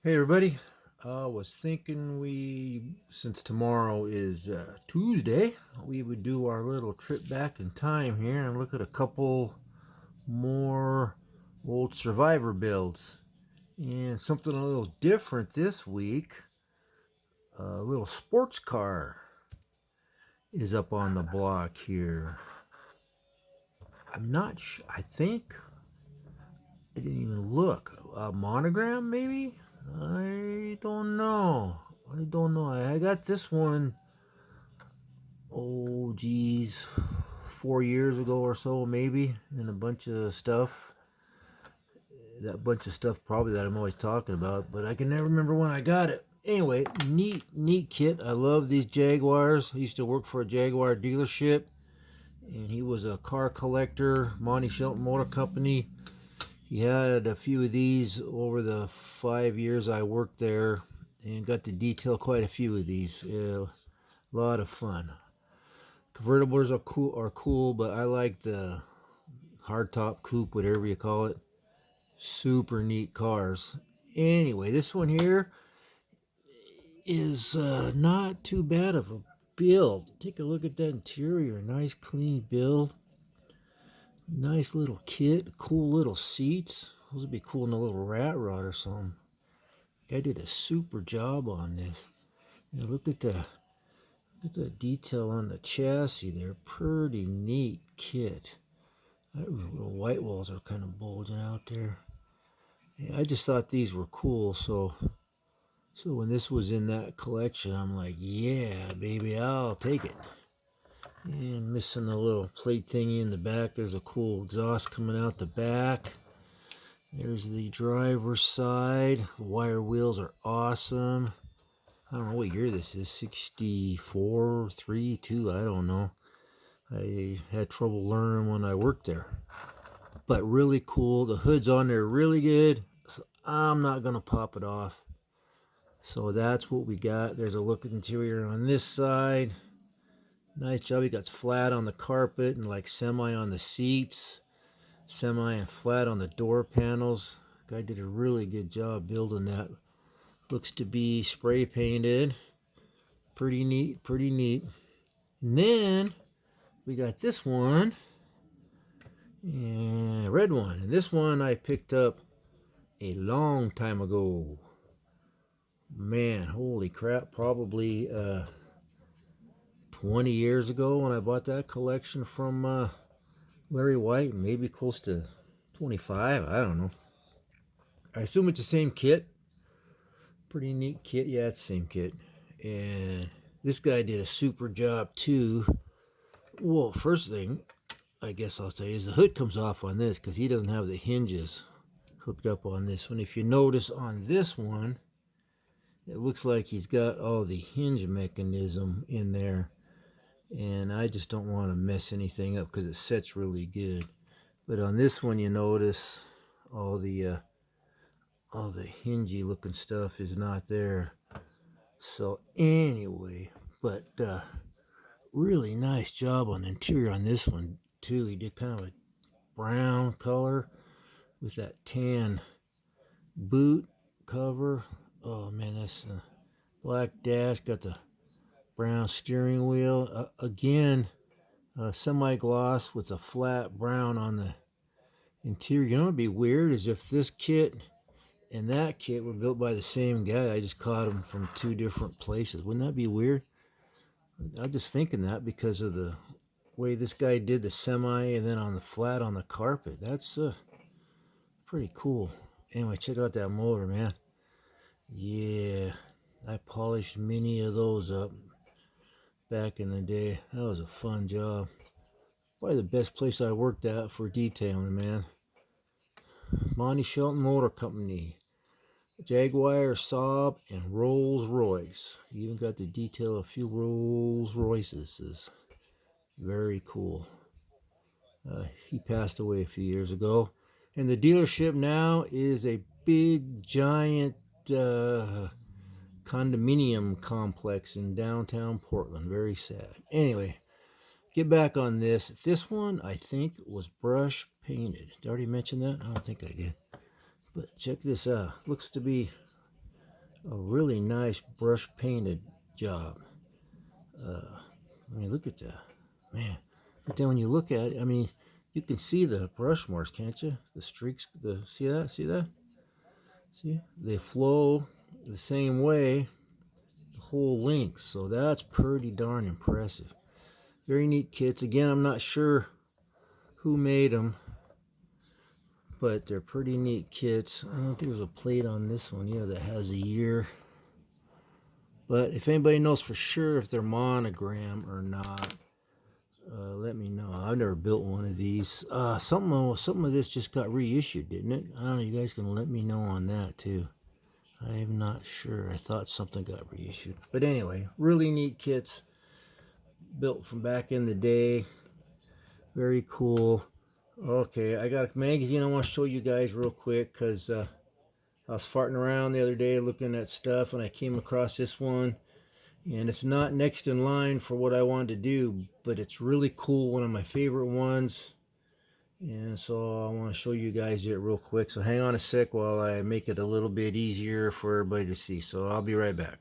Hey everybody, I was thinking since tomorrow is Tuesday, we would do our little trip back in time here and look at a couple more old Survivor builds. And something a little different this week, a little sports car is up on the block here. I'm not sure, I think, I didn't even look. A monogram maybe? I don't know. I got this one, oh geez, 4 years ago or so maybe, and a bunch of stuff. That bunch of stuff probably that I'm always talking about, but I can never remember when I got it. Anyway, neat kit. I love these Jaguars. I used to work for a Jaguar dealership, and he was a car collector, Monty Shelton Motor Company. He had a few of these over the 5 years I worked there, and got to detail quite a few of these. Yeah, a lot of fun. Convertibles are cool, but I like the hardtop coupe, whatever you call it. Super neat cars. Anyway, this one here is not too bad of a build. Take a look at that interior. Nice clean build. Nice little kit. Cool little seats. Those would be cool in a little rat rod or something. Guy did a super job on this. You know, look at the detail on the chassis there. Pretty neat kit. That little white walls are kind of bulging out there. Yeah, I just thought these were cool, so when this was in that collection, I'm like, yeah, baby, I'll take it. And missing the little plate thingy in the back. There's a cool exhaust coming out the back. There's the driver's side. The wire wheels are awesome. I don't know what year this is. 64, 3, 2, I don't know. I had trouble learning when I worked there. But really cool. The hood's on there really good. So I'm not going to pop it off. So that's what we got. There's a look at interior on this side. Nice job. He got flat on the carpet and like semi on the seats. Semi and flat on the door panels. Guy did a really good job building that. Looks to be spray painted. Pretty neat, pretty neat. And then we got this one. And a red one. And this one I picked up a long time ago. Man, holy crap, probably 20 years ago when I bought that collection from Larry White, maybe close to 25, I don't know. I assume it's the same kit. Pretty neat kit. Yeah, it's the same kit. And this guy did a super job too. Well, first thing I guess I'll say is the hood comes off on this because he doesn't have the hinges hooked up on this one. If you notice on this one, it looks like he's got all the hinge mechanism in there. And I just don't want to mess anything up because it sets really good. But on this one, you notice all the hingy looking stuff is not there. So anyway, but really nice job on the interior on this one too. He did kind of a brown color with that tan boot cover. Oh man, that's a black dash. Got the brown steering wheel. Again, semi-gloss with a flat brown on the interior. You know what'd be weird is if this kit and that kit were built by the same guy. I just caught them from two different places. Wouldn't that be weird? I'm just thinking that because of the way this guy did the semi and then on the flat on the carpet. That's pretty cool. Anyway, check out that motor, man. Yeah, I polished many of those up back in the day. That was a fun job. Probably the best place I worked at for detailing, man. Monty Shelton Motor Company. Jaguar, Saab, and Rolls Royce. You even got to detail a few Rolls Royces. Very cool. He passed away a few years ago. And the dealership now is a big, giant condominium complex in downtown Portland. Very sad. Anyway, get back on this. This one, I think, was brush painted. Did I already mention that? I don't think I did. But check this out. Looks to be a really nice brush painted job. I mean, look at that, man. But then when you look at it, I mean, you can see the brush marks, can't you? The streaks, see that? See that? See? They flow the same way the whole length, so that's pretty darn impressive. Very neat kits. Again, I'm not sure who made them, but they're pretty neat kits. I don't think there's a plate on this one, that has a year. But if anybody knows for sure if they're monogram or not, let me know. I've never built one of these. Something of this just got reissued, didn't it? I don't know. You guys can let me know on that too. I am not sure. I thought something got reissued. But anyway, really neat kits built from back in the day. Very cool. Okay, I got a magazine I want to show you guys real quick because I was farting around the other day looking at stuff and I came across this one. And it's not next in line for what I wanted to do, but it's really cool. One of my favorite ones. And so I want to show you guys it real quick. So hang on a sec while I make it a little bit easier for everybody to see. So I'll be right back.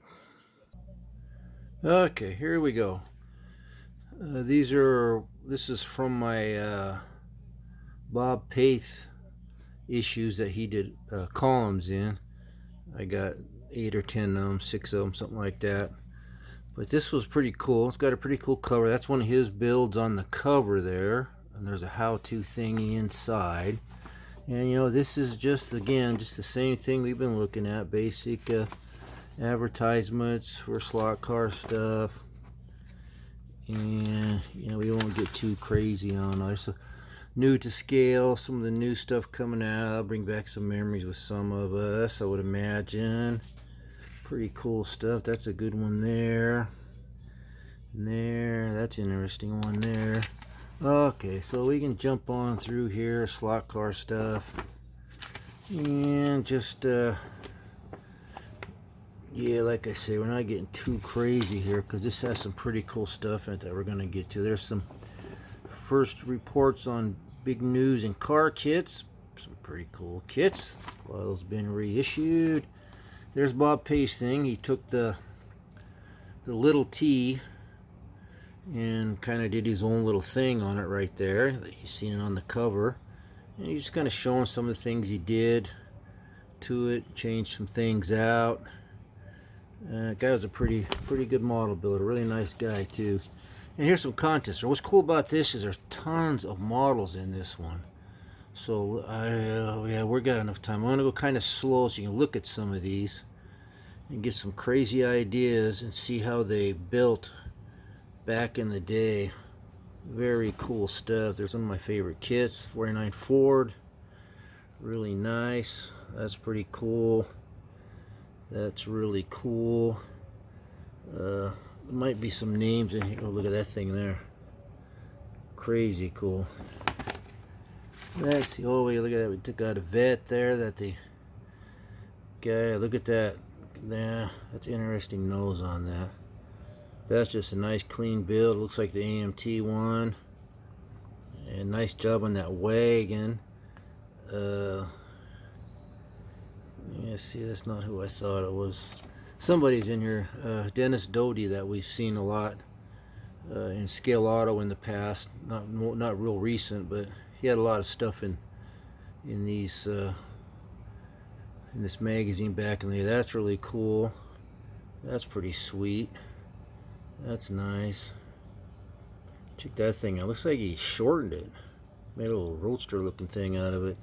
Okay, here we go. This is from my Bob Paith issues that he did columns in. I got 8 or 10 of them, 6 of them, something like that. But this was pretty cool. It's got a pretty cool cover. That's one of his builds on the cover there. And there's a how-to thingy inside. And this is just the same thing we've been looking at. Basic advertisements for slot car stuff. And, we won't get too crazy on it. So, new to scale, some of the new stuff coming out. I'll bring back some memories with some of us, I would imagine. Pretty cool stuff. That's a good one there. And there, that's an interesting one there. Okay, so we can jump on through here, slot car stuff. And just, yeah, like I say, we're not getting too crazy here because this has some pretty cool stuff in it that we're going to get to. There's some first reports on big news in car kits. Some pretty cool kits. A lot of those been reissued. There's Bob Pace thing. He took the little T and kind of did his own little thing on it right there. You've seen it on the cover. And he's just kind of showing some of the things he did to it, changed some things out. Guy was a pretty good model builder. Really nice guy too. And here's some contests. What's cool about this is there's tons of models in this one. So yeah, we got enough time. I'm gonna go kind of slow so you can look at some of these and get some crazy ideas and see how they built back in the day. Very cool stuff. There's some of my favorite kits. 49 Ford, really nice. That's pretty cool. That's really cool. There might be some names in here. Oh, look at that thing there. Crazy cool. Let's see. Oh, wait, look at that. We took out a vet there. That the guy. Look at that. Yeah, that's an interesting nose on that. That's just a nice clean build. Looks like the AMT one. And nice job on that wagon. Yeah, see, that's not who I thought it was. Somebody's in here. Dennis Doty, that we've seen a lot in Scale Auto in the past. Not real recent, but he had a lot of stuff in these in this magazine back in the day. That's really cool. That's pretty sweet. That's nice. Check that thing out. Looks like he shortened it. Made a little roadster looking thing out of it.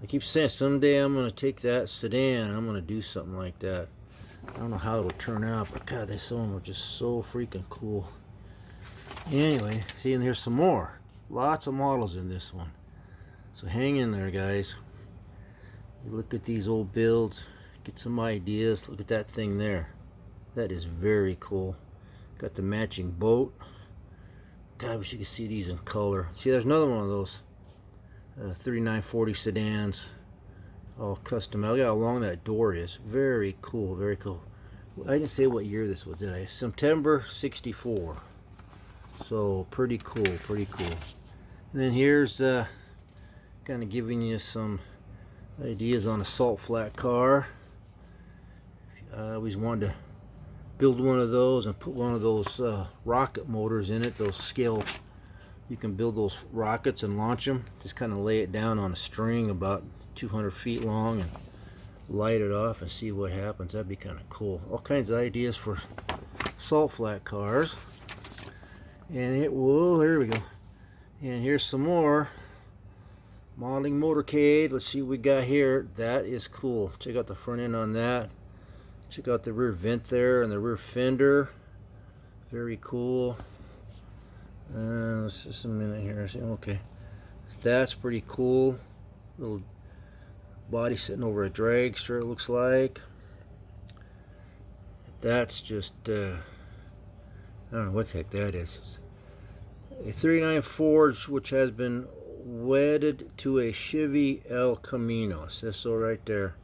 I keep saying someday I'm going to take that sedan and I'm going to do something like that. I don't know how it'll turn out, but God, some of them are just so freaking cool. Anyway, see, and here's some more. Lots of models in this one. So hang in there, guys. You look at these old builds, get some ideas. Look at that thing there. That is very cool. Got the matching boat. God, I wish you could see these in color. See, there's another one of those 3940 sedans, all custom. Look how long that door is. Very cool, very cool. I didn't say what year this was, did I? September 64. So pretty cool, pretty cool. And then here's kind of giving you some ideas on a salt flat car. I always wanted to build one of those and put one of those rocket motors in it. Those scale, you can build those rockets and launch them. Just kind of lay it down on a string about 200 feet long and light it off and see what happens. That'd be kind of cool. All kinds of ideas for salt flat cars. And here we go. And here's some more modeling motorcade. Let's see what we got here. That is cool. Check out the front end on that. Check out the rear vent there and the rear fender. Very cool. Let's just a minute here. Okay, that's pretty cool. Little body sitting over a dragster, it looks like. That's just I don't know what the heck that is. A 39 Ford, which has been wedded to a Chevy El Camino. It says so right there.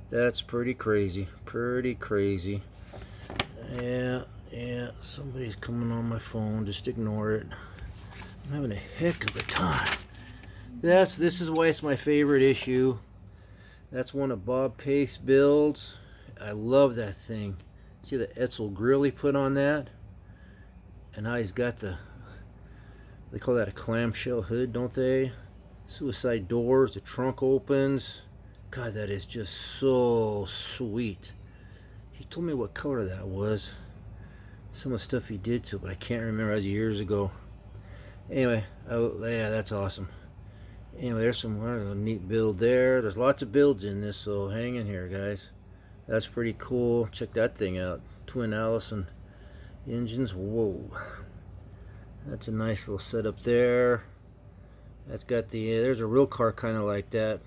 That's pretty crazy. Pretty crazy. Yeah, somebody's coming on my phone. Just ignore it. I'm having a heck of a time. This is why it's my favorite issue. That's one of Bob Pace builds. I love that thing. See the Etzel grill he put on that? And how he's got they call that a clamshell hood, don't they? Suicide doors, the trunk opens. God, that is just so sweet. He told me what color that was. Some of the stuff he did to it, but I can't remember. That was years ago. Anyway, yeah, that's awesome. Anyway, there's some neat build there. There's lots of builds in this, so hang in here, guys. That's pretty cool. Check that thing out. Twin Allison engines. Whoa. That's a nice little setup there. That's got there's a real car kind of like that.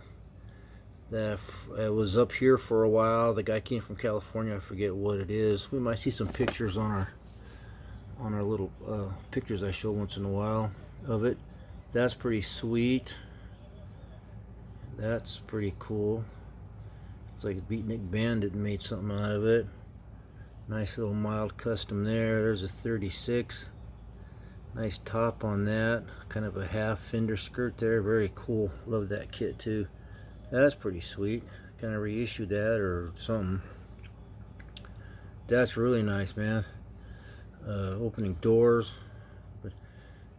That was up here for a while. The guy came from California. I forget what it is. We might see some pictures on our little pictures I show once in a while of it. That's pretty sweet. That's pretty cool. It's like a Beatnik Bandit made something out of it. Nice little mild custom there. There's a 36. Nice top on that. Kind of a half fender skirt there. Very cool. Love that kit too. That's pretty sweet. Kind of reissued that or something. That's really nice, man. Opening doors. But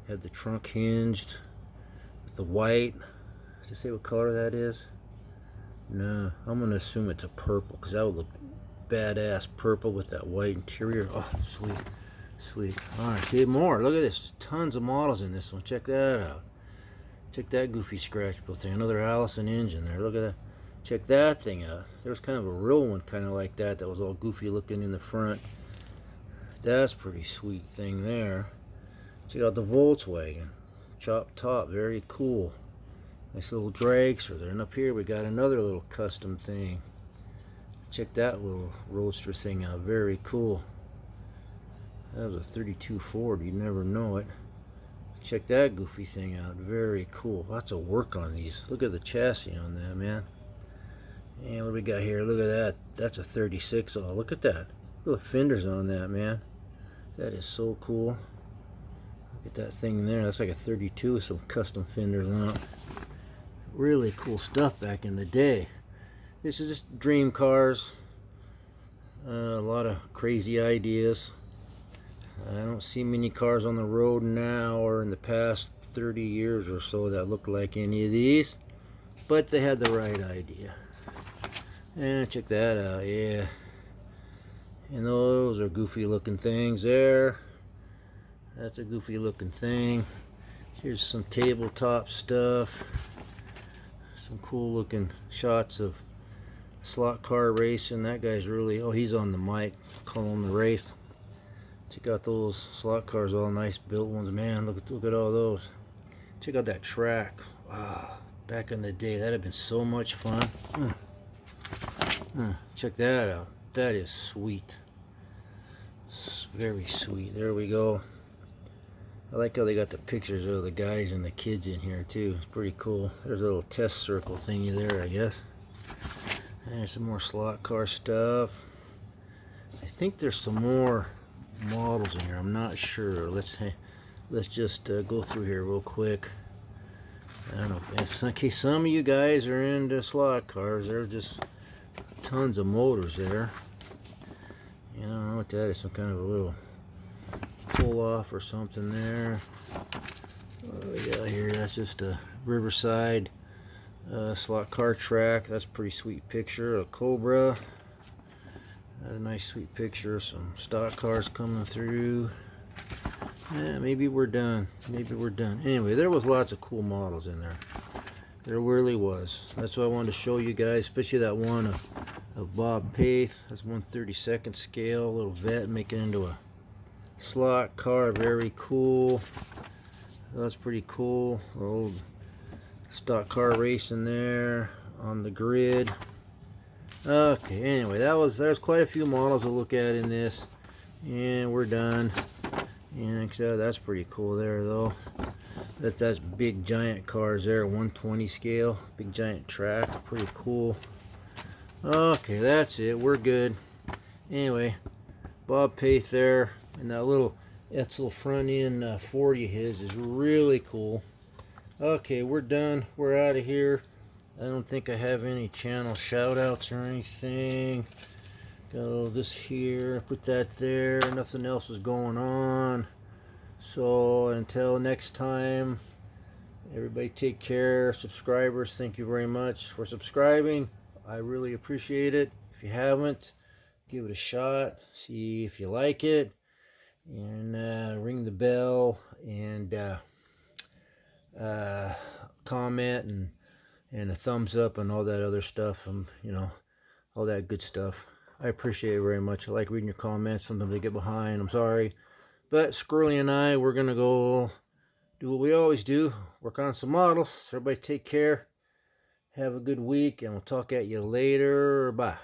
had the trunk hinged with the white. Does it say what color that is? No, I'm gonna assume it's a purple because that would look badass. Purple with that white interior. Oh, sweet, sweet. All right, see more. Look at this. Tons of models in this one. Check that out. Check that goofy scratch built thing. Another Allison engine there. Look at that. Check that thing out. There's kind of a real one kind of like that was all goofy looking in the front. That's pretty sweet thing there. Check out the Volkswagen. Chopped top. Very cool. Nice little dragster there. And up here we got another little custom thing. Check that little roadster thing out. Very cool. That was a 32 Ford. You'd never know it. Check that goofy thing out. Very cool. Lots of work on these. Look at the chassis on that, man. And what do we got here? Look at that. That's a 36. Oh, look at that. Look at the fenders on that, man. That is so cool. Look at that thing there. That's like a 32 with some custom fenders on it. Really cool stuff back in the day. This is just dream cars. A lot of crazy ideas. I don't see many cars on the road now or in the past 30 years or so that look like any of these, but they had the right idea. And check that out, yeah. And those are goofy looking things there. That's a goofy looking thing. Here's some tabletop stuff. Some cool looking shots of slot car racing. That guy's really, oh, he's on the mic calling the race. Check out those slot cars, all nice built ones, man. Look at all those. Check out that track. Wow, back in the day, that'd have been so much fun. Check that out. That is sweet. It's very sweet. There we go. I like how they got the pictures of the guys and the kids in here too. It's pretty cool. There's a little test circle thingy there, I guess. And there's some more slot car stuff. I think there's some more models in here. I'm not sure. Let's just go through here real quick. I don't know if in case some of you guys are into slot cars. There are just tons of motors there. And I don't know what that is, some kind of a little pull off or something there. What do we got here? That's just a Riverside slot car track. That's a pretty sweet picture. A Cobra. A nice sweet picture. Some stock cars coming through. Yeah, maybe we're done. Maybe we're done. Anyway, there was lots of cool models in there. There really was. That's what I wanted to show you guys, especially that one of Bob Paith. That's 1/32 scale, little vet, make it into a slot car. Very cool. That's pretty cool. Old stock car racing there on the grid. Okay, anyway, there's quite a few models to look at in this, and we're done. And that's pretty cool there, though. That's big giant cars there, 120 scale, big giant track, pretty cool. Okay, that's it. We're good. Anyway, Bob Paith there, and that little Etzel front end 40 of his is really cool. Okay, we're done. We're out of here. I don't think I have any channel shout outs or anything. Got all this here, put that there. Nothing else is going on. So until next time, everybody take care. Subscribers, thank you very much for subscribing. I really appreciate it. If you haven't, give it a shot. See if you like it. And ring the bell and comment and a thumbs up and all that other stuff. You know, all that good stuff. I appreciate it very much. I like reading your comments. Sometimes I get behind. I'm sorry. But Squirrely and I, we're going to go do what we always do. Work on some models. So everybody take care. Have a good week. And we'll talk at you later. Bye.